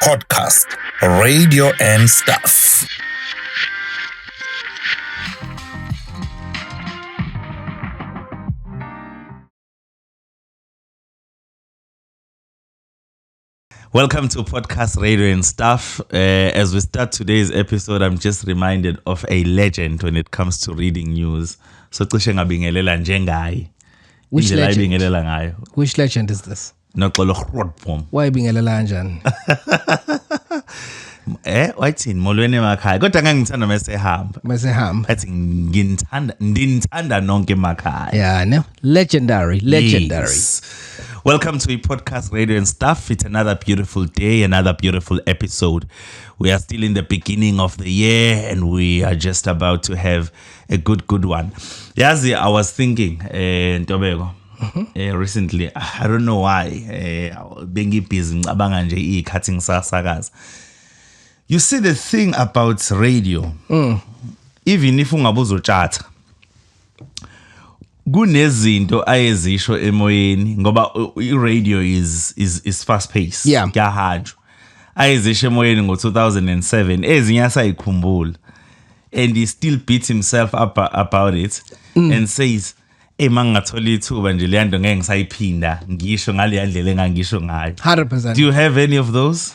podcast, Radio and Stuff. Welcome to Podcast Radio and Stuff. As we start today's episode, I'm just reminded of a legend when it comes to reading news. So cishe ngabingelela njengaye. Which Indlela legend? ayibingelela ngayo. Which legend is this? Noxolo Grootboom. Why bingelela kanjani? Wayithini molweni emakhaya. Kodwa ngangithanda mesehamba. Masehamba. Athi ndinithanda nonke emakhaya. Yeah, no. Legendary. Yes. Welcome to a Podcast Radio and Stuff. It's another beautiful day, another beautiful episode. We are still in the beginning of the year and we are just about to have a good one. Yazi, I was thinking, Ntobeko, recently, I don't know why, bengi busy ngicabanga nje ikhathi ngisasakaza. You see the thing about radio, even if ungabuzotshata, kunezinto ayezisho emoyeni ngoba i-radio is fast paced. Yeah. Kuyahanjwa. Ayezisho emoyeni ngo-2007 ezinye asayikhumbula and he still beats himself up about it and says mangingathola ithuba nje leya nto ngeke ngisayiphinda ngisho ngale ndlela engangisho ngayo. 100%. Do you have any of those?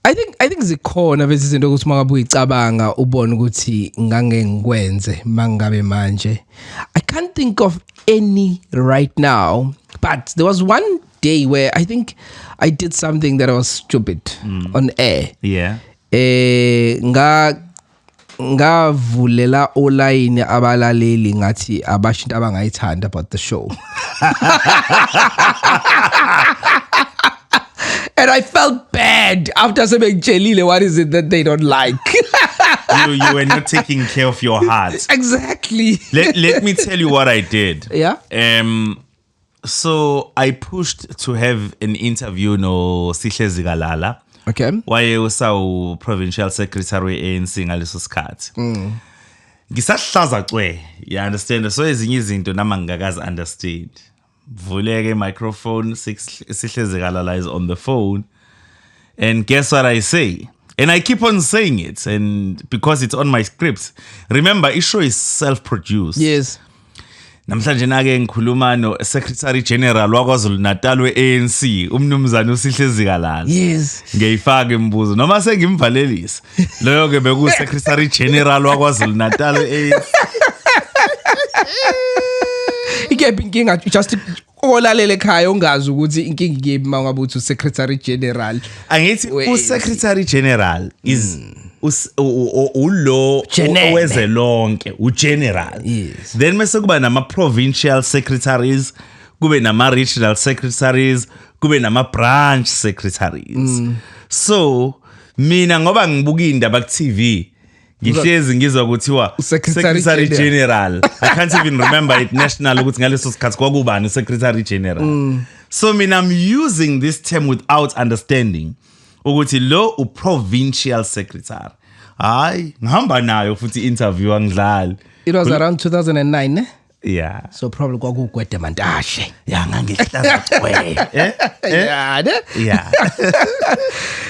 I think zikhona bese izinto ukuthi mangabe uyicabanga ubone ukuthi ngangeke ngikwenze mangabe manje. I can't think of any right now, but there was one day where I think I did something that was stupid on air. Yeah. Ngavulela online abalaleli ngathi abasho into abangayithanda about the show. And I felt bad after sebengitshelile what is it that they don't like. you were not taking care of your heart. Exactly. Let me tell you what I did. Yeah. So I pushed to have an interview no Sihle Zikalala. Okay. Waye usawu provincial secretary ANC ngaleso sikhathi. Ngisahlaza cwe. You understand? So ezinye izinto nama ngakazi understand. Vuleke microphone, Sihle Zikalala is on the phone. And guess what I say? And I keep on saying it, and because it's on my script. Remember, issue is self-produced. Yes. Namhlanje nake ngikhuluma no Secretary General waKwaZulu Natal we-ANC umnumzana uSihle Zikalala. Yes. Ngiyifaka imibuzo noma sengimvalelisa. Loyo ke beku Secretary General waKwaZulu Natal we-ANC. Ikephi inkinga just olalele ekhaya ungazi ukuthi inkinga ikephi mangabe uthi Secretary General. Angithi uSecretary General is ulo Genene. oweze lonke ugeneral. Yes. Then mase kuba nama provincial secretaries, kube nama regional secretaries, kube nama branch secretaries. So mina ngoba ngibuka indaba ku TV ngihlezi ngizwa ukuthiwa Secretary General. I can't even remember it national ukuthi ngaleso sikhathi kwakubani Secretary General. So mina I'm using this term without understanding ukuthi lo u provincial secretary. Hayi ngihamba nayo futhi interview angidlali. It was around 2009, eh? Yeah. So probably kwakugwede mantashe. Yeah, ngangihlaza cwe. Yeah. Ne? Yeah.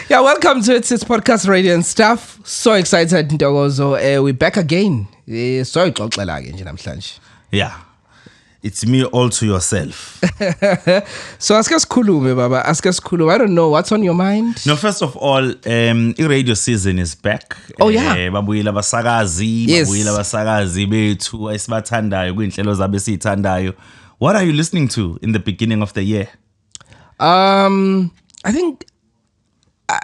Yeah, welcome to it's Podcast Radio and Stuff. So excited Ntokozo. We're back again. So ixoxela ke nje namhlanje. Yeah. It's me all to yourself. So ask us khulume baba, ask us khulume. I don't know what's on your mind. No, first of all, i-radio season is back. Oh, yeah. Babuyile abasakazi, Yes. babuyile abasakazi bethu esibathandayo kwinhlelo zabe sithandayo. What are you listening to in the beginning of the year? I think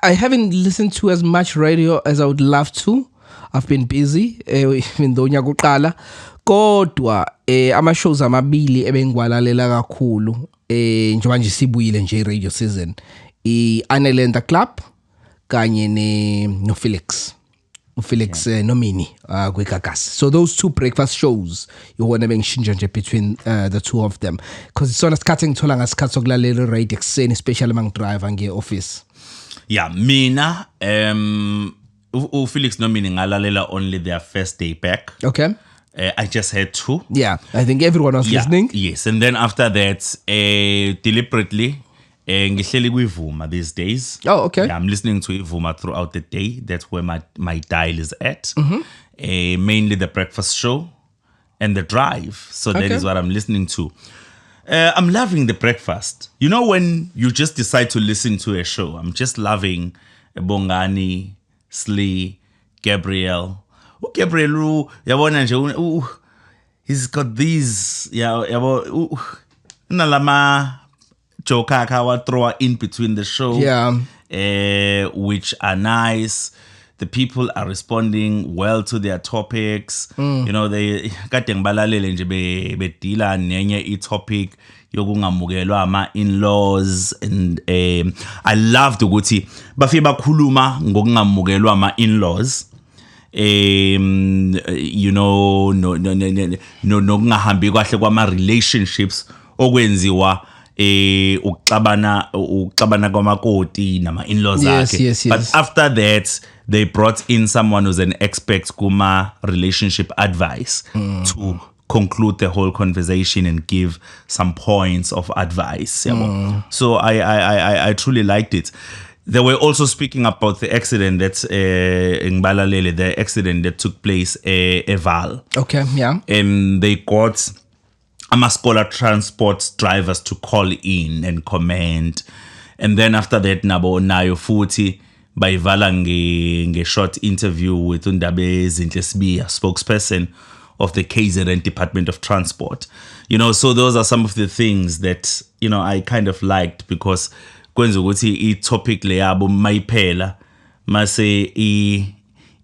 I haven't listened to as much radio as I would love to. I've been busy even though unyaka uqala kodwa ama shows amabili ebengwalalela kakhulu njengoba nje sibuyile nje radio season iAnelenda Club kanye no Felix Nomini kwiGagas. So those two breakfast shows you wanna bengishintsha nje between the two of them because it's on a cutting thola ngasikhathi sokulalela radio ekseni especially mangidrive nge office. Yeah, mina Felix Nomini ngalalela only their first day back. Okay. I just had two. Yeah, I think everyone was listening. Yes, and then after that, deliberately, Ngihleli kuiVuma these days. Oh, okay. Yeah, I'm listening to iVuma throughout the day. That's where my dial is at. Mainly the breakfast show and the drive. So that Okay. is what I'm listening to. I'm loving the breakfast. You know, when you just decide to listen to a show, I'm just loving Bongani, Slee, Gabriel. Gabriel, yabona nje, he's got these, nalama jokaka wa throw in between the show. Yeah. Which are nice. The people are responding well to their topics. You know, they kade ngibalalele nje bedila nenye i-topic yokungamukelwa ama-in-laws, and I loved ukuthi bafike bakhuluma ngokungamukelwa ama-in-laws. You know, nokungahambi kahle kwama-relationships okwenziwa ukuxabana kwamakoti nama-in-laws Yes, akhe. yes. But after that, they brought in someone who's an expert kuma relationship advice to conclude the whole conversation and give some points of advice. So I truly liked it. They were also speaking about the accident that's in Balalele, the accident that took place Eval. Okay, yeah. And they got Amaskola transport drivers to call in and comment. And then after that, nabo nayo futhi bayivala nge short interview with Undabe Zintlesibiya, spokesperson of the KZN Department of Transport. You know, so those are some of the things that, you know, I kind of liked, because kwenza ukuthi i-topic le yabo mayiphela mase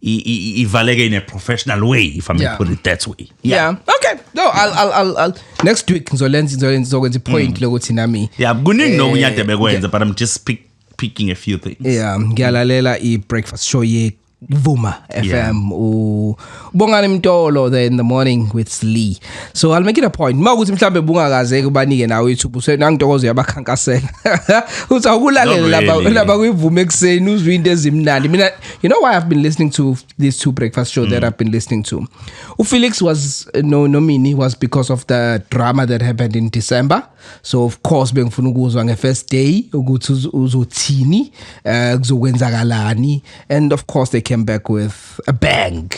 ivaleke in a professional way, if I may Yeah. put it that way. Yeah. Okay. No, I'll next week ngizokwenza point lokuthi nami. Yeah, kuningi nokunyade bekwenza, but I'm just picking a few things. Yeah, ngiyalalela i-breakfast show Vuma FM. Ubongani Mtolo there in the morning with Lee. So I'll make it a point. Mawukuthi mhlambe bungakaze kubanike nawe YouTube nangitokozo yabakhankasela. Uthi awulalele lapha kwiVuma ekseni uzwe into ezimnandi. Mina, you know why I've been listening to these two breakfast shows that I've been listening to. Felix was nomini was because of the drama that happened in December. So of course bengifuna ukuzwa nge-first day ukuthi uzothini kuzokwenzakalani, and of course they came back with a bang.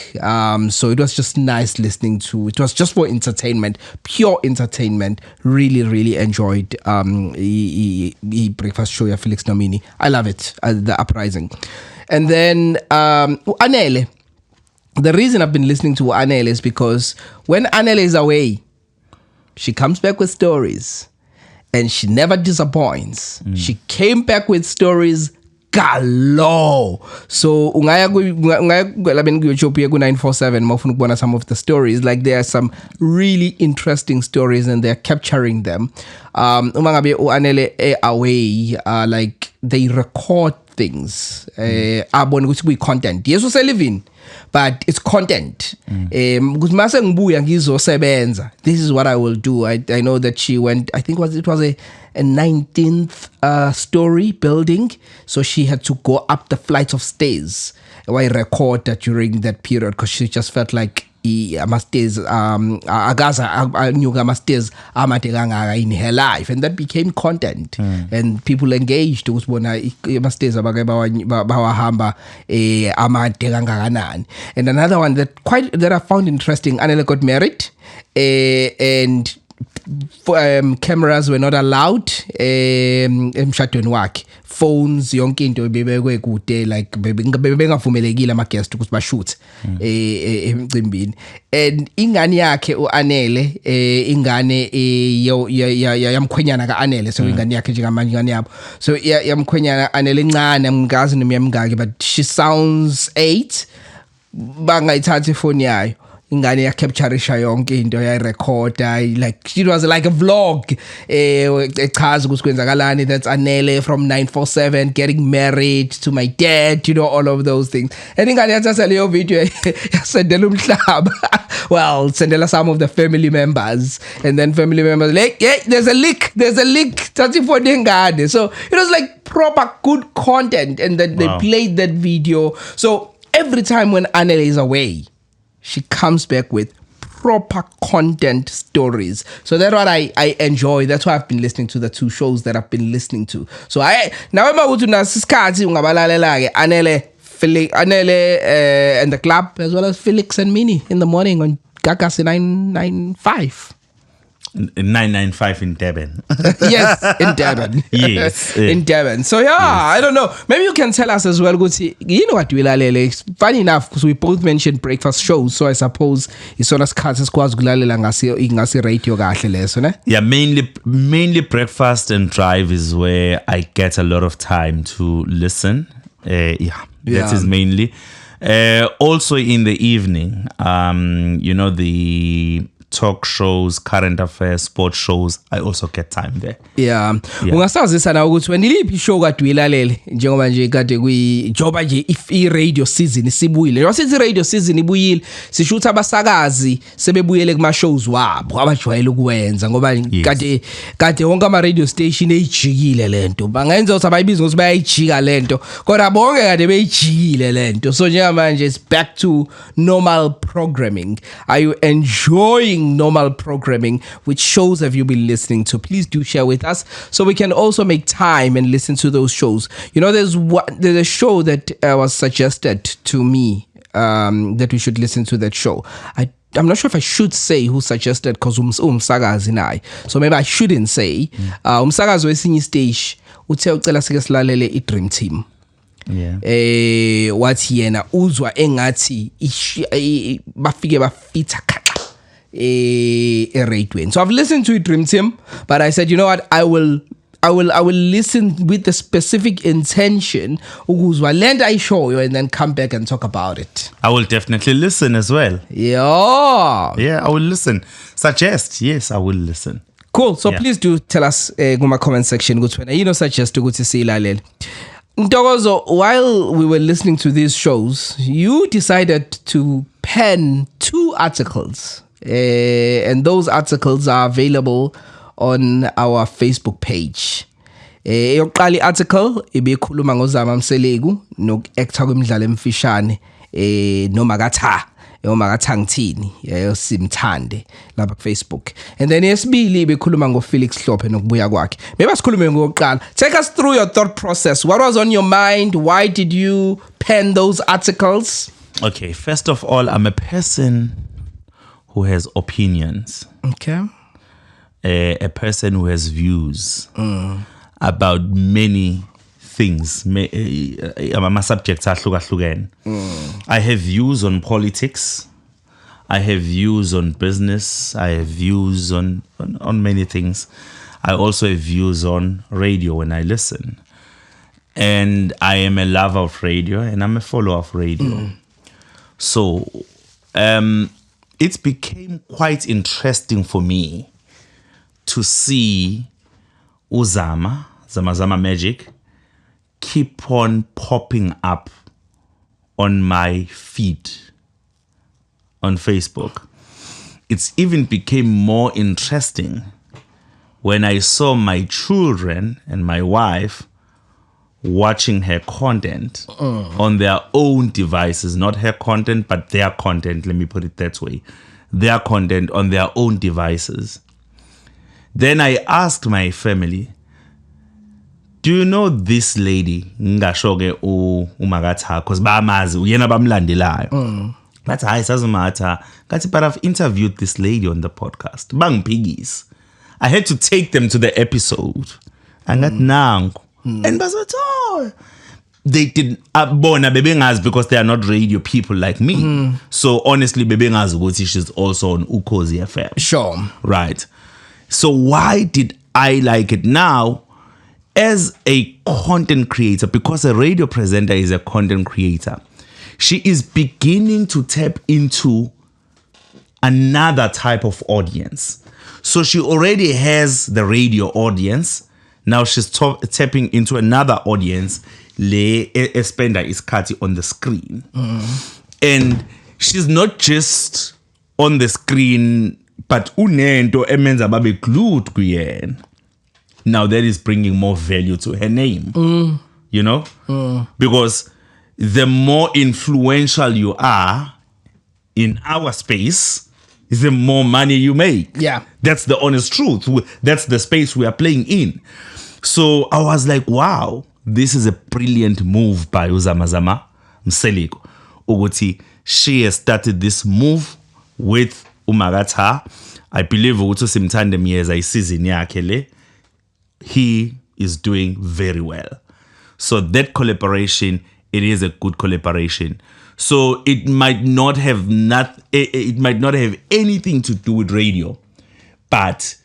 So it was just nice listening to. It was just for entertainment, pure entertainment. Really enjoyed the breakfast show ya Felix Nomini. I love it, the uprising. And then Anele. The reason I've been listening to Anele is because when Anele is away, she comes back with stories, and she never disappoints. She came back with stories galore. So ungaya ku-YouTube ku 947 mawufuna ukubona some of the stories. Like there are some really interesting stories, and they're capturing them. Uma ngabe uAnele away, like they record things. Abone ukuthi kuyi-content. Yes, useliving, but it's content. Because mase ngibuya ngizosebenza, this is what I will do. I know that she went, I think it was a 19th story building, so she had to go up the flights of stairs. Why record that during that period, because she just felt like ama-stairs agaza anyuka ama-stairs amade kangaka in her life, and that became content. And people engaged ukusibona ama-stairs abake bawahamba amade kangakanani. And another one that I found interesting, Anele got married, and cameras were not allowed emshadweni wakhe. Phones yonke into bebekwe kude, like bebengavumelekile ama-guest ukuthi bashoot emcimbini. And ingane yakhe uAnele, ingane yamkhwenyana kaAnele, so ingane yakhe njengamanje ingane yabo, so yamkhwenyana Anele encane, angazi noma yamingaki, but she sounds 8. Bangayithatha ifoni yayo, ingane yakaptureisha yonke into yayirecorda, like it was like a vlog echaza ukuthi kwenzakalani. That's Anele from 947 getting married to my dad, you know, all of those things. And ingane yathatha leyo video yasendela umhlaba. Well, sendela some of the family members, and then family members like, yeah, there's a leak thathi ifoni yengane. So it was like proper good content, and then they played that video. So every time when Anele is away, she comes back with proper content stories. So that's what I enjoy. That's why I've been listening to the two shows that I've been listening to. So now I'm out to nasiskati ungabalalela ke Anele and the club, as well as Felix and Minnie in the morning on Gagasi 995. 995 in Durban. Yes, in Durban. Yes. In Durban. So I don't know. Maybe you can tell us as well, Guti, you know what we lalele. Funny enough, because we both mentioned breakfast shows, so I suppose it's on us cuts as quas gulalela ngasi radio gahle leso, ne? Yeah, mainly breakfast and drive is where I get a lot of time to listen. That is mainly. Also in the evening, the talk shows, current affairs, sports shows, I also get time there. Yeah. Ungasazisa na ukuthi wena iliphi show kade uyilalele njengoba nje kade kuyijoba nje if i-radio season isibuyile. Njengoba sithi i-radio season ibuyile, sisho ukuthi abasakazi sebebuyele kuma shows wabo abajwayele ukwenza ngoba kade wonke ama radio station ejikile lento. Bangenza ukuthi abayibiza ukuthi bayayijika lento. Kodwa bonke kade beyijikile lento. So njengamanje it's back to normal programming. Are you enjoying normal programming? Which shows have you been listening to? Please do share with us so we can also make time and listen to those shows. There's a show that was suggested to me that we should listen to that show. I'm not sure if I should say who suggested because umsakazi naye. So maybe I shouldn't say. Umsakazi wesinye stage uthe ucela sike silalele i-Dream Team. Yeah. Wathi yena uzwa engathi bafike bafitha radioing. So I've listened to Dream Team, but I said, you know what, I will listen with the specific intention ukuzwa lenda I show you and then come back and talk about it. I will definitely listen as well. Yeah, I will listen. Suggest, yes, I will listen. Cool. So please do tell us in my comment section ukuthi suggest ukuthi silalele. Ntokozo, while we were listening to these shows, you decided to pen 2 articles. And those articles are available on our Facebook page. Yokuqala article ibikhuluma ngoZama Mselegu noku-actor kwemidlalo emfishane noma katha ngithini Simthande lapha ku Facebook. And then yesibili ibikhuluma ngoFelix Hlophe nokubuya kwakhe. Maybe asikhulume ngokuqala. Take us through your thought process. What was on your mind? Why did you pen those articles? Okay, first of all, I'm a person who has opinions. Okay. A person who has views about many things. My subjects are hlukahlukene. I have views on politics. I have views on business. I have views on many things. I also have views on radio when I listen. And I am a lover of radio and I'm a follower of radio. So, it became quite interesting for me to see Zama Magic keep on popping up on my feed on Facebook. It's even became more interesting when I saw my children and my wife watching her content on their own devices, not her content, but their content, let me put it that way, their content on their own devices. Then I asked my family, do you know this lady? Ngashoke uMagatha, because bamazi uyena bamlandelayo. But I says but I've interviewed this lady on the podcast. Bang piggies. I had to take them to the episode. And that now. And they did bona bebengazi because they are not radio people like me. So honestly, bebengazi ukuthi she's also on Ukhozi FM. Sure. Right. So why did I like it now? As a content creator, because a radio presenter is a content creator, she is beginning to tap into another type of audience. So she already has the radio audience. Now she's tapping into another audience. Le espenda iskati on the screen. And she's not just on the screen, but unento emenza babe glued kuyen. Now that is bringing more value to her name. You know? Because the more influential you are in our space, is the more money you make. Yeah. That's the honest truth. That's the space we are playing in. So I was like, wow, this is a brilliant move by Uzamazama Mseleko. Ukuthi she has started this move with Umagatha. I believe ukuthi simthande miyeza isizini yakhe le. He is doing very well. So that collaboration, it is a good collaboration. So it might not have anything to do with radio, but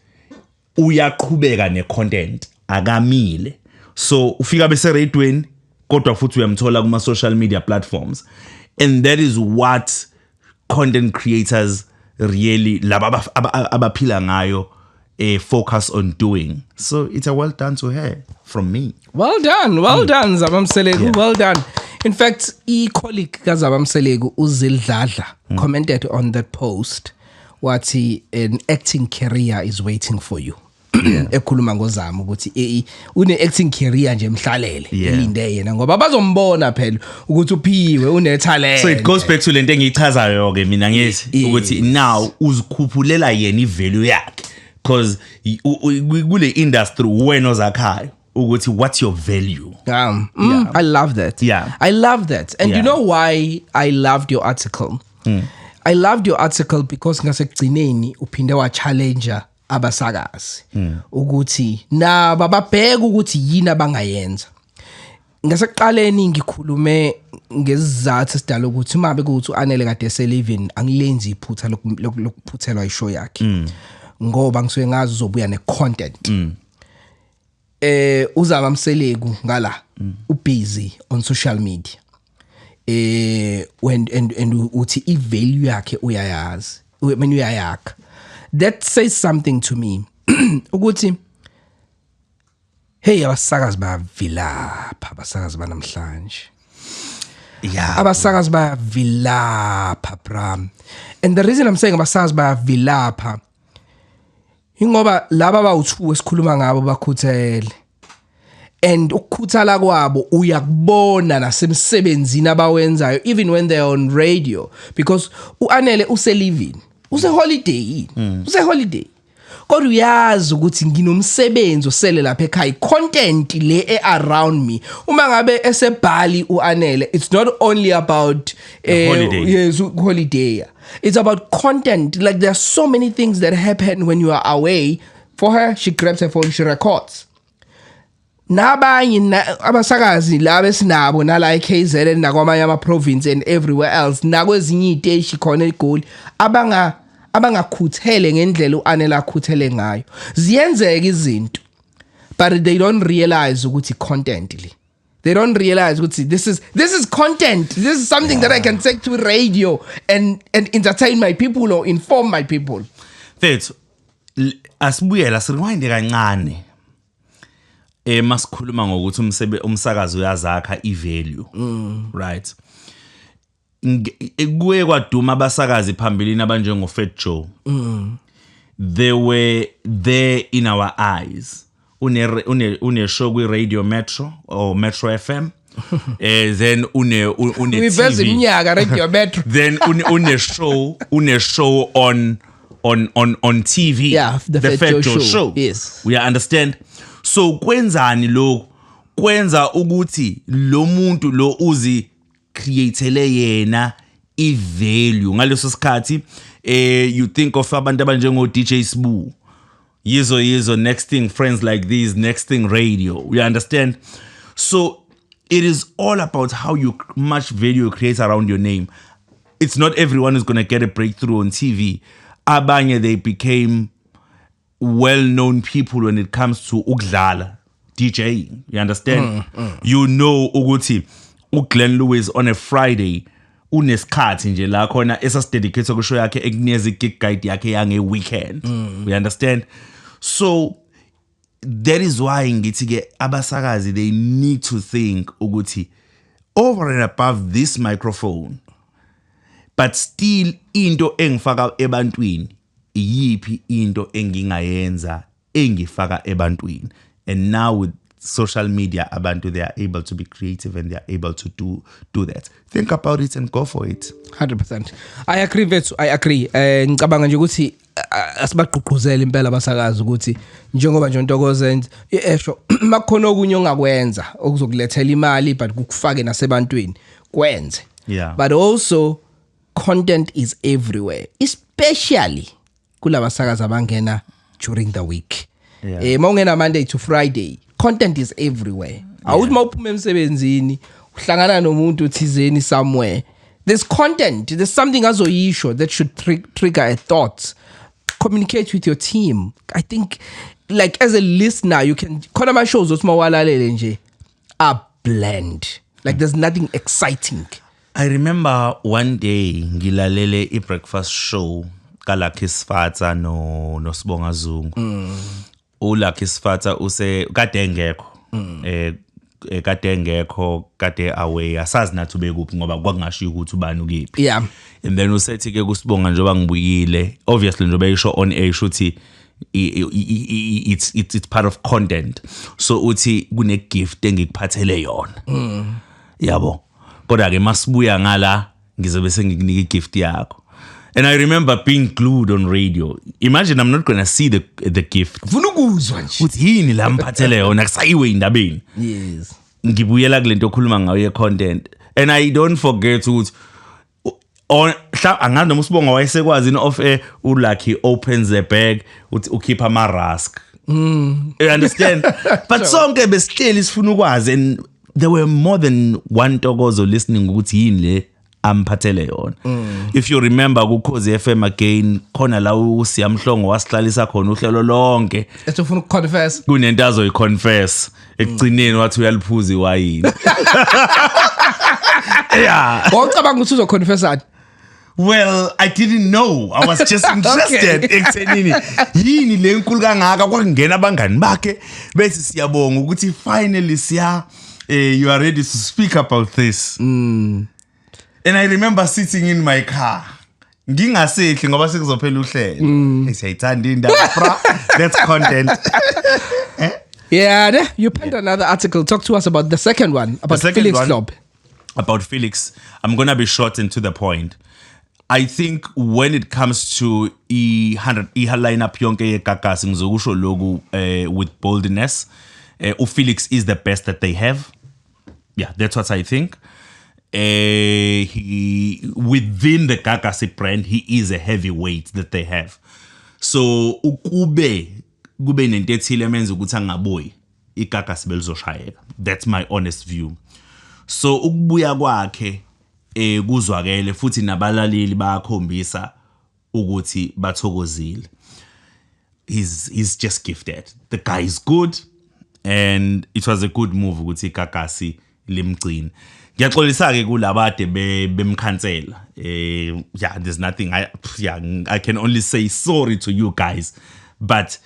uyaqhubeka ne-content akamile. So ufika bese radioweni kodwa futhi uyamthola kuma social media platforms, and that is what content creators really laba abaphila ngayo focus on doing. So it's a well done to her from me. Well done Zabamselegu. Yeah. Well done. In fact, colleague kaZabamselegu uZildladla commented on that post what an acting career is waiting for you. Ekhuluma ngozama ukuthi une acting career nje emhlalele elinde yena ngoba bazombona phela ukuthi uphiwe une talent. So it goes back to lento engiyichazayo ke mina ngithi ukuthi now uzikhuphulela yena ivalue yakhe, because kule industry wena ozakhayo ukuthi what's your value. I love that. Yeah. I love that. And you know why I loved your article? I loved your article because ngasekugcineni uphinde wa challenger abasakazi ukuthi na bababheka ukuthi yini abangayenza. Ngasekuqaleni ngikhulume ngezizathu esidala ukuthi mabe kuthi uAnele kade eseliving angilenzi iphutha lokuphuthelwa ishow yakhe ngoba ngisuke ngazi uzobuya ne-content. Uzaba Mseleko ngala ubusy on social media. When uthi i-value yakhe uyayazi when uyayakha. That says something to me. Ukuthi hey abasakazi bayavilapha abasakazi banamhlanje. Yeah. Abasakazi bayavilapha bram. And the reason I'm saying abasakazi bayavilapha ingoba laba bawuthu esikhuluma ngabo bakhuthele. And ukukhuthala kwabo uyakubona nasemsebenzini abawenzayo even when they're on radio, because uAnele useliving use holiday use holiday kodwa uyazi ukuthi nginomsebenzi osele lapha ekhaya content le around me. Uma ngabe esebhali uAnele, it's not only about holiday. Yes, holiday. It's about content. Like there are so many things that happen when you are away. For her, she grabs her phone, she records. Nabanye abasakazi laba esinabo nala eKZN nakwamanye ama province and everywhere else nakwezinye iteshi khona eGoli abangakhuthele ngendlela uAnele akhuthele ngayo. Ziyenzeka izinto, but they don't realize ukuthi content le. They don't realize ukuthi this is content. This is something that I can take to radio and entertain my people or inform my people. Fethu asibuyela sirewind kancane. Masikhuluma ngokuthi umsakazi uyazakha ivalue. Right. Kuye kwaduma abasakazi phambilini abanjengo Fat Joe. They were there in our eyes. Une show kwi Radio Metro or Metro FM. Then une Iveza iminyaka Radio Metro. Then une show on TV. Yeah, the Fat Joe show. Yes. We understand. So kwenzani lo kwenza ukuthi lo muntu lo uzi createle yena i-value ngaleso sikhathi. You think of abantu abanjengo DJ Sbu, yizo next thing friends like these, next thing radio. You understand? So it is all about how much value you create around your name. It's not everyone is going to get a breakthrough on TV. Abanye, they became well-known people when it comes to ukudlala, DJing. You understand? You know ukuthi uGlenn Lewis on a Friday unesikhathi nje la khona esasidedicate ku show yakhe ekunikeza gig guide yakhe yange weekend. We understand? So that is why ngithi ke abasakazi they need to think ukuthi over and above this microphone, but still into engifaka ebantwini yipi into engingayenza engifaka ebantwini. And now with social media abantu they are able to be creative and they are able to do that. Think about it and go for it. 100%. I agree with you. I agree. Ngicabanga nje ukuthi asibaqhuquzela impela abasakazi ukuthi njengoba nje Ntokozo esho makukhona okunye ongakwenza okuzokulethela imali but kukufake nasebantwini kwenze. Yeah. But also content is everywhere, especially kulabasakazi abangena during the week. Yeah. Mawungena Monday to Friday, content is everywhere. Awuthi mawuphuma emsebenzini uhlangana nomuntu uthizeni somewhere. There's content, there's something azoyisho that should trigger a thought. Communicate with your team. I think like as a listener you can khona ama shows osmawalalele nje are bland. Like there's nothing exciting. I remember one day ngilalele i-breakfast show kaLucky Sfatha no Sibonga Zungu. uLucky Sfatha use kade engekho. Kade engekho kade away asazi nathi ubekuphi ngoba kwakungashiyo ukuthi ubani ukephi. Yeah. And then usethi ke kuSibonga njoba ngibuyile obviously njoba isho on air shuthi it's part of content. So uthi kune gift engikuphathele yona. Yabo. Kodwa ke masibuya ngala ngizobe sengikunika igift yakho. And I remember being glued on radio. Imagine I'm not going to see the gift. Ufuna ukuzwa nje. Uthi yini la mphathele yona kusayiwe indabeni. Yes. Ngibuyela kulento okhuluma ngayo ye content. And I don't forget ukuthi on angazi noma uSibonga wayesekwazi off air uLucky opens the bag uthi ukhipha ama rusk. You understand? But sonke besihleli sifuna ukwazi and there were more than one Ntokozo listening ukuthi yini le amphathele yona. If you remember kuKhozi FM again khona la uSiyamhlongo wasihlalisa khona uhlelo lonke Ethi ufuna ukuconfess. kunento azoyiconfess ekugcineni wathi uyaliphuza iwayini. Yeah. Wawucabanga ukuthi uzoconfessani? Well, I didn't know. I was just interested. Ekuthenini yini le nkulu kangaka kwakungena abangani bakhe bethi siyabonga ukuthi finally you are ready to speak about this. And I remember sitting in my car. Ngingasehle ngoba sekuzophela uhlelo. Siyayithanda indaba. That's content. Yeah, you penned another article. Talk to us about the second one, about Felix Club. About Felix, I'm going to be short and to the point. I think when it comes to lineup yonke yeGagasi ngizokusho loku with boldness, Felix is the best that they have. Yeah, that's what I think. He within the Gagasi brand, he is a heavyweight that they have. So kube nento ethile emenza ukuthi angaboyi iGagasi belizoshayeka. That's my honest view. So ukubuya kwakhe kuzwakele futhi nabalaleli bayakhombisa ukuthi bathokozile. He's just gifted. The guy is good and it was a good move ukuthi iGagasi limgcina. Ngiyaxolisa ke kulabade bemkhansela. Yeah, there's nothing I can only say sorry to you guys, but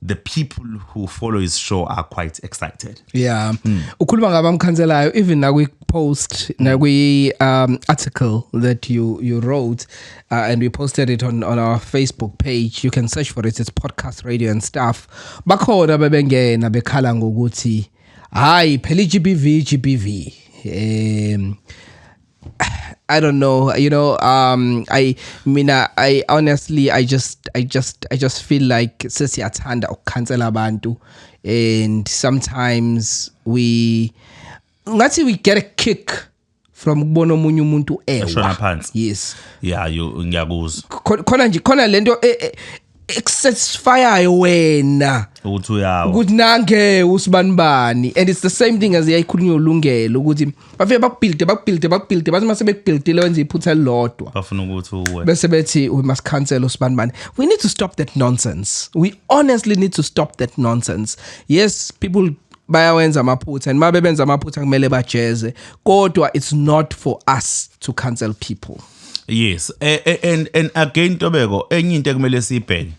the people who follow his show are quite excited. Yeah. Ukhuluma ngabamkhanselayo even nakwi post nakwi article that you wrote and we posted it on our Facebook page. You can search for it. It's Podcast Radio and Stuff. Bakhona bebengena bekhala ngokuthi hayi phela GBV. I don't know, you know, I honestly I just feel like sesiyathanda ukukhansela abantu and sometimes we get a kick from ukubona omunye umuntu Shona phansi. Yes. Yeah, ngiyakuzwa. Khona lento satisfy wena ukuthi uyawo ukuthi nange usibanibani and it's the same thing as yayikhulunywa ulungelo ukuthi bafike bakubuild bathi mase bekubuildile wenza iphutha lodwa bafuna ukuthi uwe bese bethi we must cancel usibanibani. We need to stop that nonsense. We honestly need to stop that nonsense. Yes, people bayawenza amaphutha and mabe benza amaphutha kumele bajeze kodwa it's not for us to cancel people. Yes, and again Tobeko enye into ekumele sibheke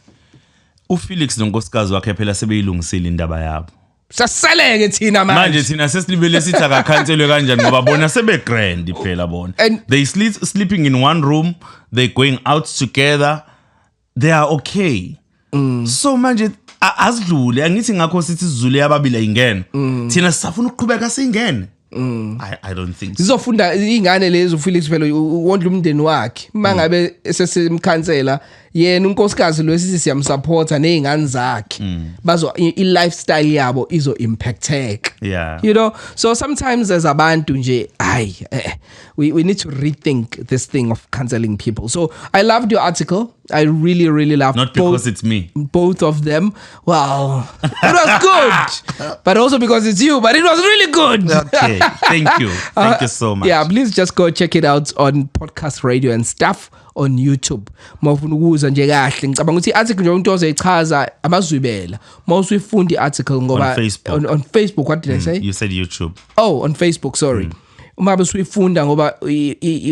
uFelix nonkosikazi wakhe phela sebeyilungisile indaba yabo. Saseleke thina manje thina sesilibele sithi akakhanselwe kanjani ngoba bona sebe grand phela bona. They sleeping in one room, they going out together, they are okay. So manje asidlule angithi ngakho sithi sizulu yababili ayingene thina sisafuna ukuqhubeka singene I don't think so. Zizofunda ingane lezo Felix phela wondla umndeni wakhe mangabe sesemkhansela yena unkosikazi lo sithi siyamsupporta nezingane zakhe bazo i-lifestyle yabo izo impacteka. Yeah. You know, so sometimes as abantu nje we need to rethink this thing of cancelling people. So I loved your article. I really loved Not because it's me. Both of them. Well, it was good. But also because it's you, but it was really good. Okay. Thank you. Thank you so much. Yeah, please just go check it out on Podcast Radio and Stuff on YouTube. Mawufuna ukuzwa nje kahle ngicabanga ukuthi article nje umuntu ozoyichaza amazwibela. Mawusuyifunda iarticle ngoba On Facebook. On Facebook, what did I say? You said YouTube. Oh, on Facebook, sorry. Uma besuyifunda ngoba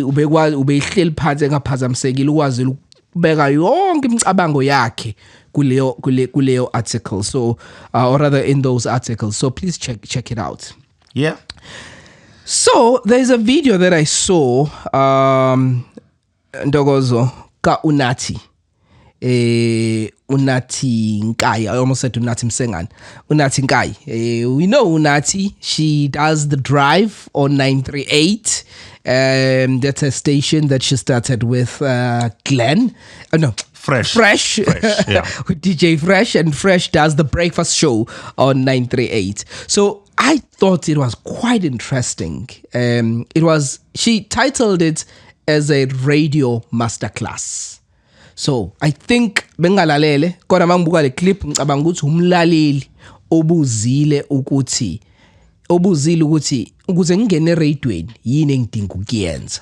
ubekwazi ubeyihleli phansi engaphazamisekile ukwazi ukubeka yonke imicabango yakhe kuleyo article. So or rather in those articles. So please check it out. Yeah. So there's a video that I saw Ndogozo ka Unathi Unathi Nkai. I almost said Unathi Msengane. Unathi Nkai. We know Unathi. She does the drive on 938. That's a station that she started with Glenn. No, Fresh. Yeah. With DJ Fresh, and Fresh does the breakfast show on 938. So I thought it was quite interesting. She titled it as a radio masterclass. So I think bengalalele kodwa mangibuka le clip ngicabanga ukuthi umlaleli obuzile ukuthi ukuze ngene radioweni yini engidinga ukuyenza.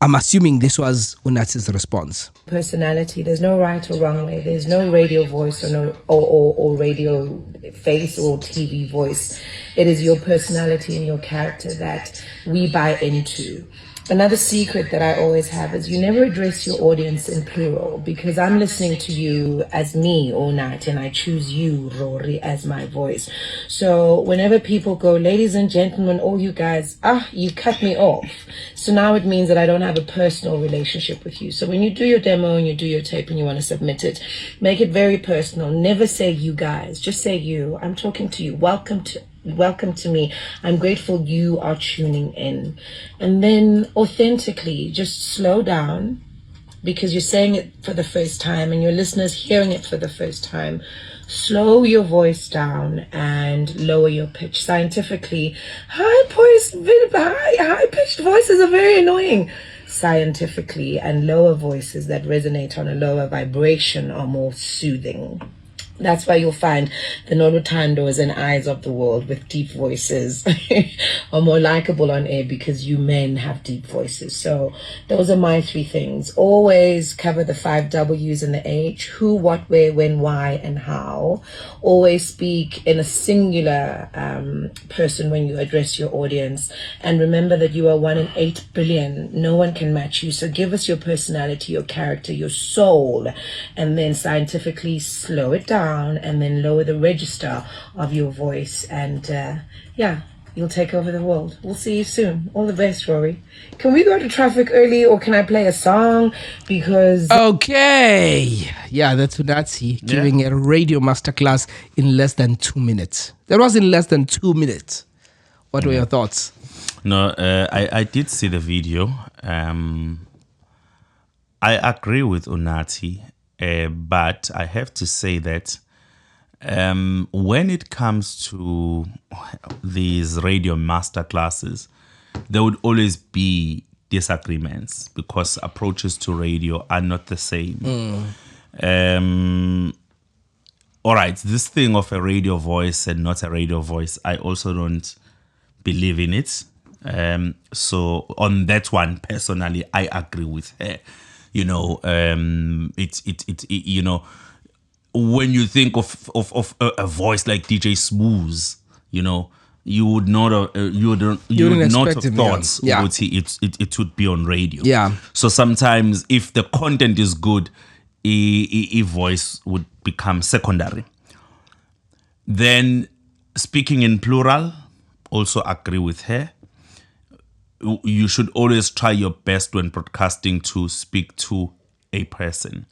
I'm assuming this was Unathi's response. Personality. There's no right or wrong way. There's no radio voice or radio face or TV voice. It is your personality and your character that we buy into. Another secret that I always have is you never address your audience in plural, because I'm listening to you as me all night and I choose you, Rory, as my voice. So whenever people go, ladies and gentlemen, all you guys, you cut me off. So now it means that I don't have a personal relationship with you. So when you do your demo and you do your tape and you want to submit it, make it very personal. Never say you guys, just say you. I'm talking to you. Welcome to me. I'm grateful you are tuning in. And then authentically just slow down, because you're saying it for the first time and your listeners hearing it for the first time. Slow your voice down and lower your pitch. Scientifically, high-pitched voices are very annoying. Scientifically, and lower voices that resonate on a lower vibration are more soothing. That's why you'll find the Norutandos and Eyes of the world with deep voices are more likable on air, because you men have deep voices. So those are my 3 things. Always cover the 5 W's and the H: who, what, where, when, why, and how. Always speak in a singular person when you address your audience. And remember that you are 1 in 8 billion. No one can match you. So give us your personality, your character, your soul, and then scientifically slow it down. And then lower the register of your voice, and you'll take over the world. We'll see you soon. All the best, Rory. Can we go to traffic early, or can I play a song? Because okay, yeah, that's Unathi giving a radio masterclass in less than 2 minutes. That was in less than 2 minutes. What were your thoughts? No, I did see the video. I agree with Unathi. But I have to say that when it comes to these radio master classes, there would always be disagreements because approaches to radio are not the same. All right, this thing of a radio voice and not a radio voice, I also don't believe in it. So on that one, personally, I agree with her. You know, you know, when you think of a voice like DJ Smooth, you know, you would not have thought it would be on radio. Yeah. So sometimes if the content is good, a voice would become secondary. Then speaking in plural, also agree with her. You should always try your best when broadcasting to speak to a person.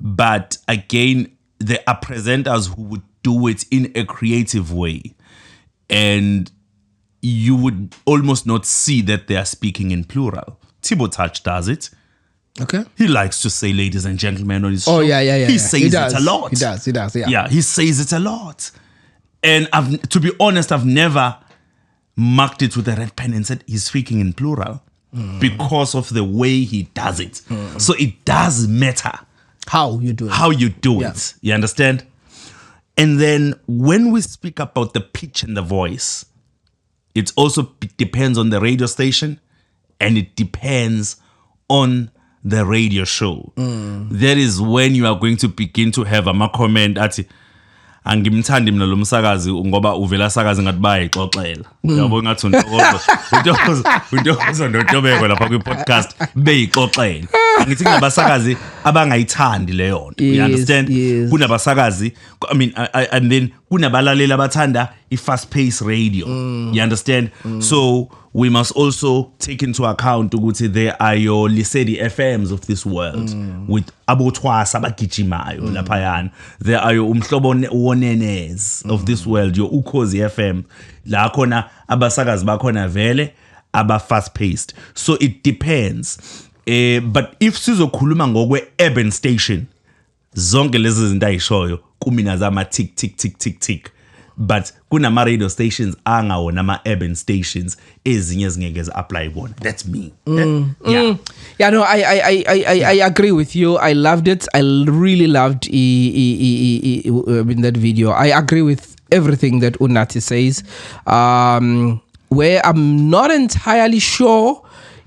But again, there are presenters who would do it in a creative way, and you would almost not see that they are speaking in plural. Thibaut Touch does it. Okay. He likes to say "ladies and gentlemen" on his show. Oh yeah. He says it a lot. He does. Yeah. Yeah, he says it a lot. And to be honest, I've never marked it with a red pen and said he's speaking in plural because of the way he does it. So it does matter How you do it. how you do it. You understand? And then when we speak about the pitch and the voice, it also depends on the radio station, and it depends on the radio show. That is when you are going to begin to have a comment at angimthandi mina lo msakazi ngoba uvela sakazi ngathi bayixoxela. Uyabo ngathi untokozo notobeko lapha kwi podcast beyixoxela. Ngithi kunabasakazi abangayithandi leyo nto. You understand? Yes. Kunabasakazi, I mean, and then kunabalaleli abathanda i-fast paced radio. You understand? So we must also take into account ukuthi there are your Lisedi FMs of this world with abothwasa abagijimayo laphayana. There are your umhlobo wonenez of this world, your Ukhozi FM. La khona abasakazi bakhona vele aba fast paced. So it depends. But if sizokhuluma ngokwe urban station, zonke lezi zinto ayishoyo kumina zama tick. But kunama radio stations angawona ama urban stations ezinye ezingeke apply bona. That's me. Yeah. Yeah, no, I agree with you. I loved it. I really loved in that video. I agree with everything that Unathi says. Where I'm not entirely sure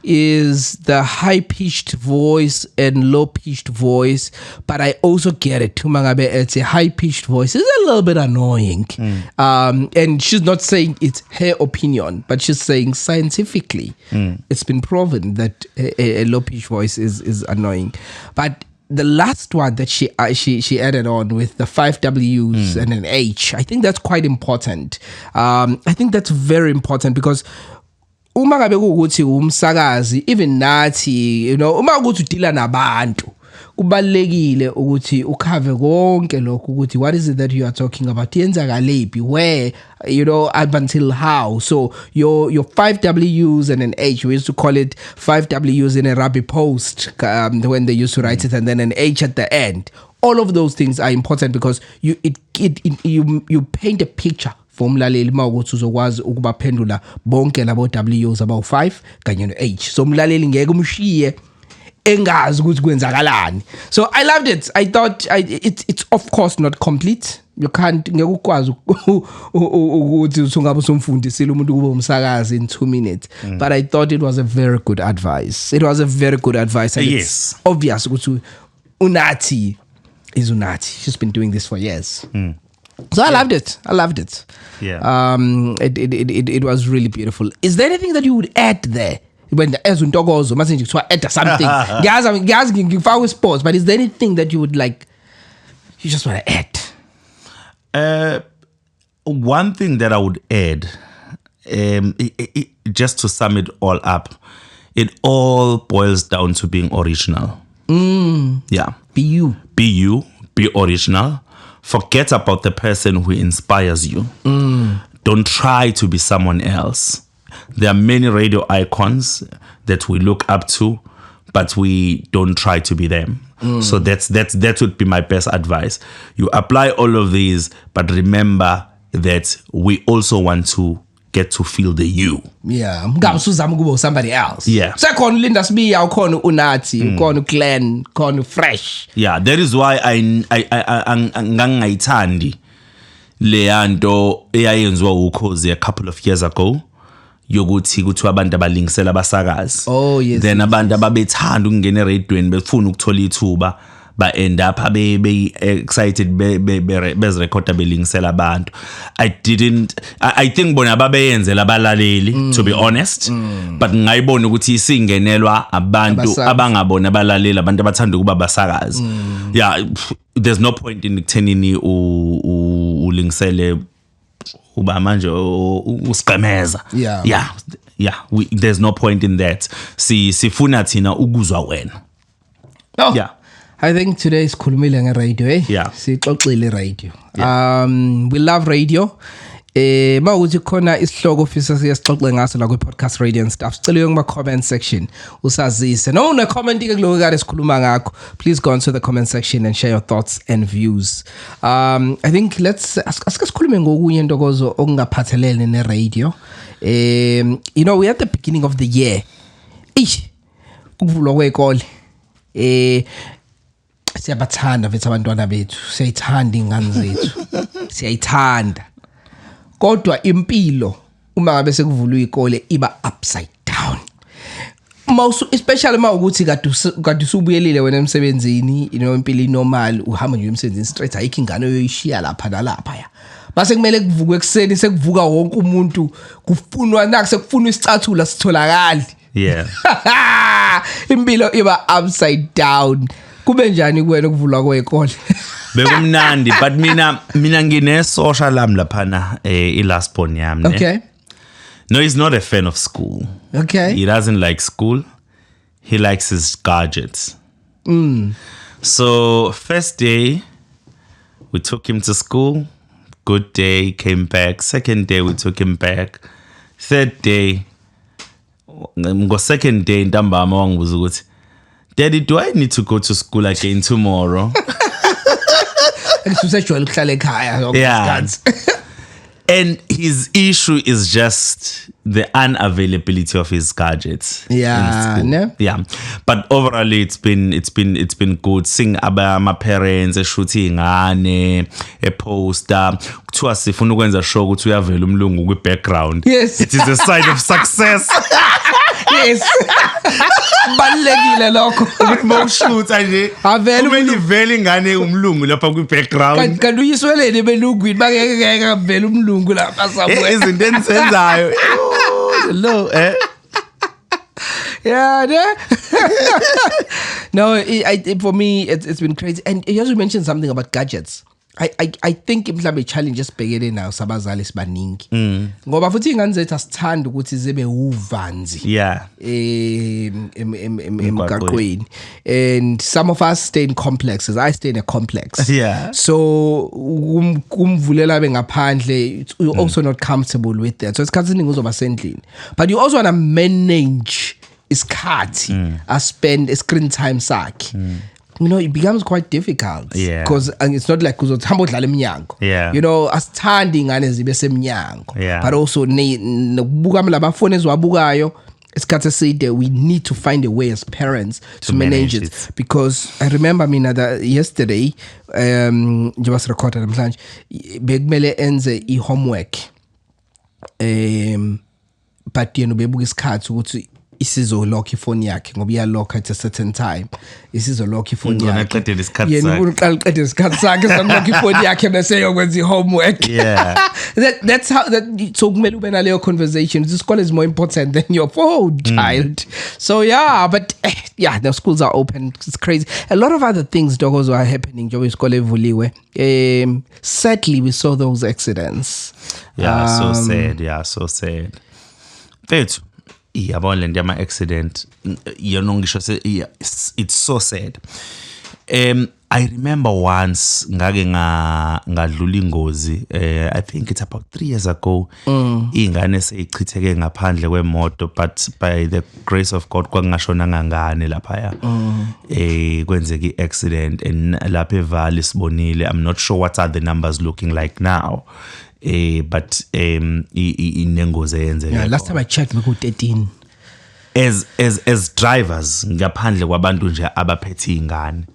is the high-pitched voice and low-pitched voice, but I also get it. It's a high-pitched voice. It's a little bit annoying. And she's not saying it's her opinion, but she's saying scientifically it's been proven that a low-pitched voice is annoying. But the last one that she added on with the 5 W's and an H, I think that's quite important. I think that's very important because uma ngabe ukuthi umsakazi, even nathi, you know, uma ukuthi udila nabantu, kubalekile ukuthi ukhave konke lokho ukuthi what is it that you are talking about, yenzakaliphi, where, you know, up until how. So your 5 W's and an H, we used to call it 5 W's in a rugby post when they used to write it, and then an H at the end. All of those things are important because you paint a picture for umlaleli mawukuthi uzokwazi ukubaphendula bonke labo W's about 5 kanye no H. So umlaleli ngeke umshiye engazi ukuthi kwenzakalani. So I loved it. I thought it's of course not complete. You can't ngeke ukwazi ukuthi usungabe usumfundisile umuntu kube umsakazi in 2 minutes. But I thought it was a very good advice. It was a very good advice, and yes, it's obvious ukuthi Unathi is Unathi. She's been doing this for years. So I loved it. Yeah. It was really beautiful. Is there anything that you would add there? When as untokozo mase nje kuthiwa add something. Ngiyazi ngifaka sports, but is there anything that you would like, you just want to add? One thing that I would add, just to sum it all up, it all boils down to being original. Yeah. Be you. Be original. Forget about the person who inspires you. Don't try to be someone else. There are many radio icons that we look up to, but we don't try to be them. So that would be my best advice. You apply all of these, but remember that we also want to get to feel the you. Yeah, mngabe usuzama ukuba somebody else. Yeah. Sekhona uLinda Sibiya, ukhona uNathi, ukhona uGlenn, ukhona uFresh. Yeah, that is why I ngangayithandi leyanto eyayenziwa uKhozi a couple of years ago yokuthi kuthiwa abantu abalingisela abasakazi. Oh yes. Then abantu ababethanda ukungena eradweni befuna ukuthola ithuba ba end up be excited bez recorder belingisela abantu. I think bona babeyenzela abalaleli, to be honest, but ngayibona ukuthi isingenelwa abantu abangabona abalaleli, abantu abathanda ukuba basakazi. Yeah, there's no point in kuthenini ulingisele uba manje usiqemeza. Yeah, there's no point in that. Sifuna thina ukuzwa wena. Oh. Yeah. I think today is sikhulumile nge-radio, eh? Yeah. Sixoxile radio. We love radio. Mawukuthi khona isihloko ofisa siyasixoxe ngaso la ku-podcast radio and stuff. Sicela kuma comment section usazise. No une comment ke kuloko kade sikhuluma ngakho. Please go onto the comment section and share your thoughts and views. I think let's asikhulume ngokunye ntokozo okungaphathelene ne-radio. You know, we're at the beginning of the year. Ukuvulwa kwekole. Siyabathanda bethu abantwana bethu. Siyayithanda ingane zethu. Siyayithanda. Kodwa impilo uma ngabe sekuvulwa ikole iba upside down. Especially mawukuthi kade usubuyelile wena emsebenzini, you know, impilo normal, uhamba nje emsebenzini straight ayikho ingane yoyishiya lapha nalapha ya. Base kumele kuvukwe ekseni sekuvuka wonke umuntu kufunwa naku sekufunwa isicathula sitholakali. Yeah. Impilo iba upside down. Kube njani kuwena ukuvulwa kwekole? Bekumnandi, but mina ngine social lam laphana last born yami. Okay. No, he's not a fan of school. Okay. He doesn't like school. He likes his gadgets. So first day we took him to school. Good day, came back. Second day we took him back. Third day, second day ntambama wangibuza ukuthi, Daddy, do I need to go to school again tomorrow? Yeah. And his issue is just the unavailability of his gadgets. Yeah, no? Yeah. But overall it's been good. Seeing my parents shooting a poster. Kuthiwa sifuna ukwenza show ukuthi uyavela umlungu kwi background. Yes. It is a sign of success. Yes. Balekile lokho. Ukuthi mawushoot nje. Avela kumele ivele ingane umlungu lapha kwi background. Kanti uyiswelene belungwini bangeke avela umlungu lapha somewhere. Izinto enzenzayo. Hello, Yeah, no, for me, it's been crazy. And you also mentioned something about gadgets. I think mhlawumbe challenges bhekene nayo sabazali sibaningi. Ngoba futhi ingane zethu asithanda ukuthi zibe uvanzi. Yeah. Emgaqweni. And some of us stay in complexes. I stay in a complex. Yeah. So kumvulela bengaphandle, you're also not comfortable with that. So isikhathi esiningi uzoba sendlini. But you also want to manage isikhathi spend screen time sakhe. You know, it becomes quite difficult. Yeah. Because it's not like uzothamba udlala eminyango. Yeah. You know, asithanda ingane zibe semnyango. Yeah. But also nokubuka labafoni eziwabukayo isikhathi eside, we need to find a way as parents to manage it. Because I remember that yesterday njengoba sirekhoda namhlanje bekumele enze i-homework but yena bebuka isikhathi ukuthi isizolock ifoni yakhe ngoba iyalock at a certain time. Isizolock ifoni yakhe. Uqeda isikhathi sakhe. Yena uqala uqeda isikhathi sakhe samlock ifoni yakhe bese yokwenza i-homework. Yeah. That's how so kumele ube naleyo conversation. The school is more important than your phone, child. So yeah, but yeah, the schools are open. It's crazy. A lot of other things doggos are happening njengoba isikole evuliwe. Sadly we saw those accidents. Yeah, so sad. Yeah, so sad. Bethu yabona le ndama accident yona ngisho it's so sad. I remember once ngake ngadlula ingozi I think it's about 3 years ago. Ingane seyichitheke ngaphandle kwemoto, but by the grace of God kwangashona ngangane lapha ya kwenzeka i-accident and lapha eValley sibonile. I'm not sure what are the numbers looking like now. But inengozi eyenzeka. Yeah, last time I checked beku 13. As drivers ngaphandle kwabantu nje abaphethe ingane,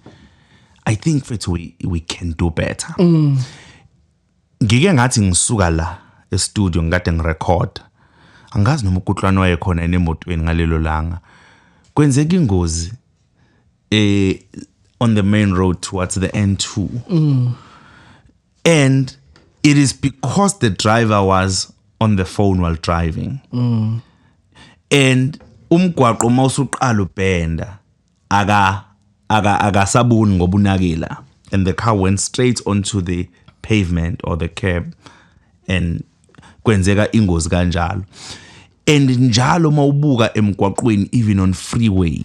I think that we can do better. Ngike ngathi ngisuka la e-studio ngikade ngirecord, angazi noma ukutlwana wayekhona enemotweni ngalelo langa, kwenzeka ingozi on the main road towards the N2. And it is because the driver was on the phone while driving. And umgwaqo mawusuqala ubhenda akasabuni ngoba unakela, and the car went straight onto the pavement or the curb and kwenzeka ingozi kanjalo. And njalo mawubuka emgwaqweni, even on freeway,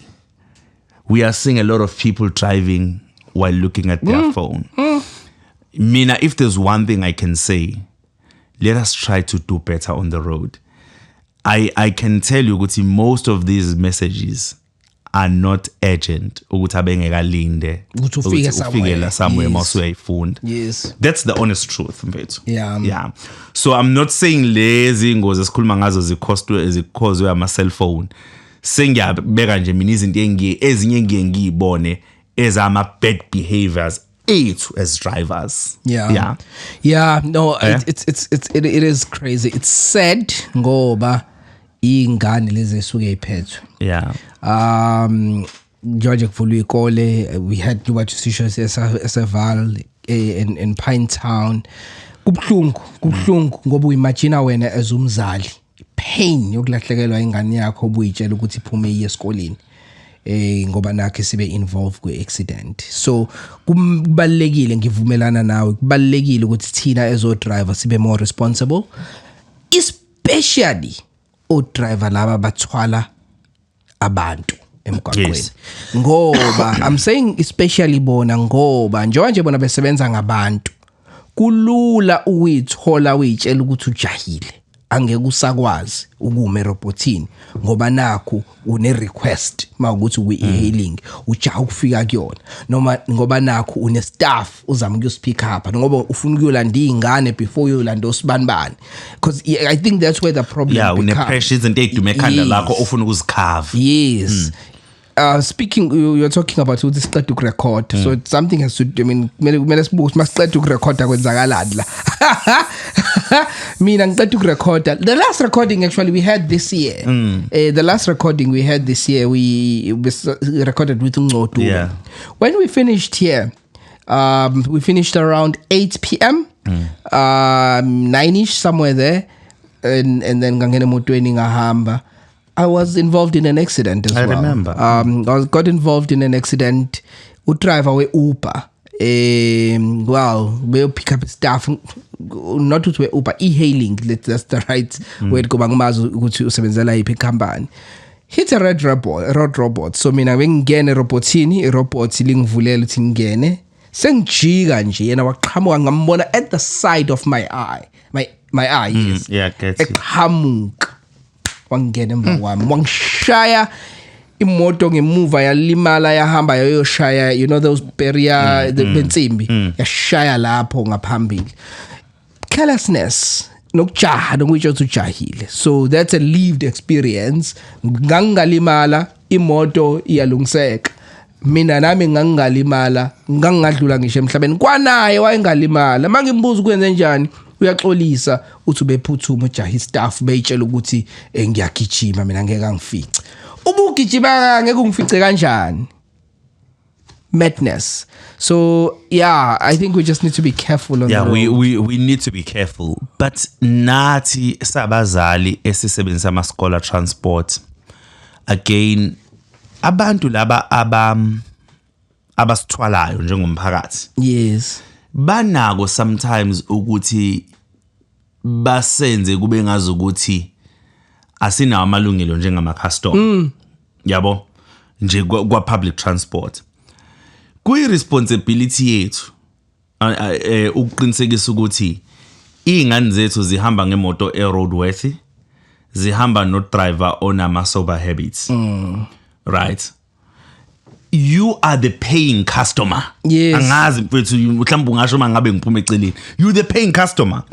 we are seeing a lot of people driving while looking at their phone. Mina, if there's one thing I can say, let us try to do better on the road. I can tell you ukuthi most of these messages are not urgent ukuthi abengekalinde ukuthi ufike somewhere mawusuyayifunda. Yes, that's the honest truth mfethu. Yeah. So I'm not saying lezi ngozi esikhuluma ngazo zikhozwe ama cell phone. Sengiyabeka nje mina izinto ezinye ngiyibone ezama bad behaviors ethu as drivers. No, it is crazy. It's sad ngoba ingane lezi esuke iphethwe. George kuvulwa ikole, we had to watch issues eseval in Pine Town. Kubhlungu ngoba uyimagine wena as umzali pain yokulahlekelwa ingane yakho obuyitshela ukuthi iphume iye esikoleni ngoba nakhe sibe involved kwe accident. So kubalekile, ngivumelana nawe, kubalekile ukuthi thina as o driver sibe more responsible, especially o driver laba bathwala abantu emgwaqweni. Ngoba I'm saying especially bona ngoba njengoba bona besebenza ngabantu kulula ukuyithola uyitshela ukuthi ujahile, angeke usakwazi ukume robotini ngoba nakho une request mawukuthi uyi-hailing ujaha ukufika kuyona, noma ngoba nakho une staff uzama ukuyipick up ngoba ufuna ukuyolanda izingane before uyolanda usibanibani, because I think that's where the problem becomes. Une pressure izinto ezidume ekhanda lakho ofuna ukuzikhava. Yes. Speaking, you're talking about this start to record, so something has to. I mean, must start to record. Mina start to record. The last recording actually we had this year. The last recording we had this year, we recorded with Ngotu. Yeah. When we finished here, we finished around 8 p.m. 9ish somewhere there, and then ngangena motweni ngahamba. I was involved in an accident as well. I remember. I got involved in an accident. Driver we Uber. We'll pick up staff. Not to Uber, e-hailing. That's the right way to go. Hit a road robot. So mina ngene robotini, robot lingvulela tingene. Sengijiga nje yena waqhamuka ngambona at the side of my eye. My eye, yes. Yeah, get it. Eqhamuka. Wangena emva kwami wangishaya imoto ngemuva yalimala yahamba yayoshaya, you know those barrier bensimbi yashaya lapho ngaphambili. Carelessness nokujaha nokuyitsho ujahile, so that's a lived experience. Ngangalimala imoto iyalungiseka, mina nami ngangalimala ngangadlula ngisho emhlabeni kwanaye wayengalimala. Mangimbuza ukwenze njani uyaxolisa uthi ubephuthuma ujahi staff beyitshela ukuthi ngiyagijima mina ngeke ngifice. Ubugijima ngeke ungifice kanjani? Madness. So yeah, I think we just need to be careful on that. Yeah, we need to be careful. But nathi sabazali esisebenzisa ama scholar transport, again abantu laba abasithwalayo njengomphakathi. Yes. Banako sometimes ukuthi basenze kube ngazi ukuthi asinawo amalungelo njengama custom. Yabo nje kwa public transport. Kuyi responsibility yethu ukuqinisekisa ukuthi izingane zethu zihamba ngemoto roadworthy, zihamba no driver onama sober habits. Right? You are the paying customer. Yes. Angazi mfethu mhlawumbe ungasho mangabe ngiphume eceleni. You the paying customer.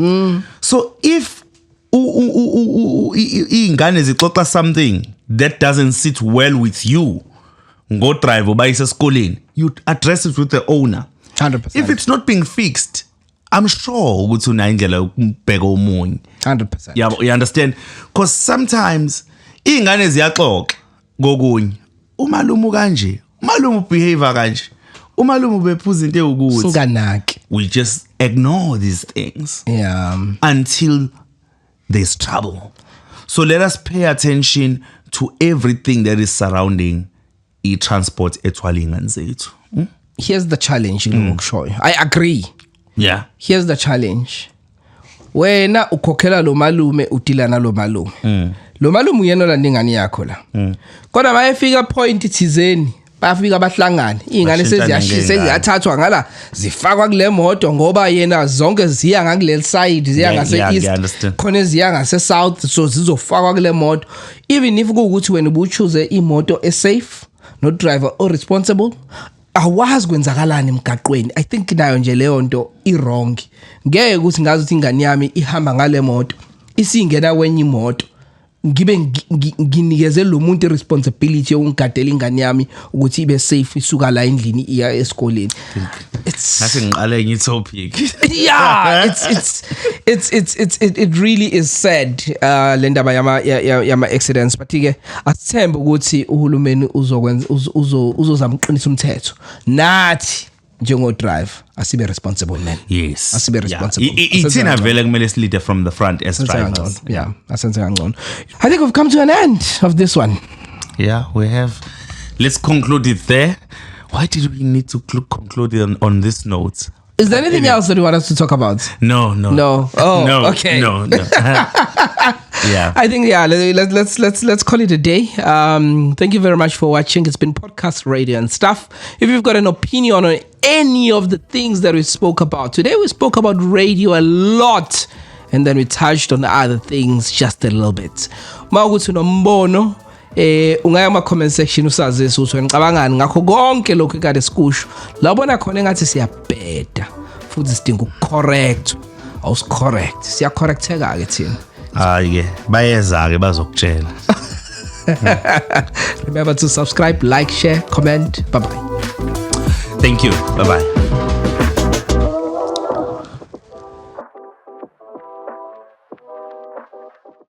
So if ingane zixoxa something that doesn't sit well with you, go drive bayise esikoleni, you address it with the owner. 100%. If it's not being fixed, I'm sure ukuthi una indlela yokubheka omunye. 100%. Yeah, you understand? Because sometimes ingane ziyaxoxa ngokunye. Umalumu kanje, umalumu behavior kanje, umalumu bephuza into ukuthi singanaki. We just ignore these things. Yeah. Until there's trouble. So let us pay attention to everything that is surrounding e-transport ethwala ingane zethu. Here's the challenge ngokushoyo. I agree. Yeah. Here's the challenge. Wena ukhokhela lo malume udilana lo malume. Lo malume uyena la ndingani yakho la. Kodwa mayefika point thizeni bayafika abahlangane ingane Bashintshane ngey'ngane. seziyathathwa ngala zifakwa kule moto ngoba yena zonke ziya ngakuleli side ziya Yeah, ngase yeah, east yeah, understand. khona eziya ngase south so zizofakwa kule moto even if kuwukuthi wena ubuchoose imoto esafe no driver or responsible awazi kwenzakalani emgaqweni I think nayo nje leyo nto i-wrong ngeke ukuthi ngazi ukuthi ingane yami ihamba ngale moto isingena kwenye imoto ngibe nginikeze lo muntu responsibility yokungadela ingane yami ukuthi ibe safe isuka la endlini iya esikoleni Ngase ngiqale ngi-topic. yeah it really is sad le ndaba yama accidents but ke asithembe ukuthi uhulumeni uzokwenza uzozama uqinisa umthetho nathi njengo drive asibe responsible man Yes. asibe responsible Ithina vele kumele silide from the front as drivers. yeah asenze kangcono I think we've come to an end of this one. Yeah, we have. Let's conclude it there. Why did we need to conclude it on this note? Is there anything else that you want us to talk about? No. No. Oh, no, okay. No. Yeah. I think let's call it a day. Thank you very much for watching. It's been Podcast Radio and Stuff. If you've got an opinion on any of the things that we spoke about today, we spoke about radio a lot, and then we touched on other things just a little bit. Mawukuthi nombono ungaya ama comment section usazisa ukuthi ngicabangani ngakho konke lokho ekade sikusho labona khona engathi siyabheda futhi sidinga ukucorrect awusicorrect siya correcteka ke thina. Hayi ke bayeza ke bazokutshela. Remember to subscribe, like, share, comment. Bye bye. Thank you. Bye bye.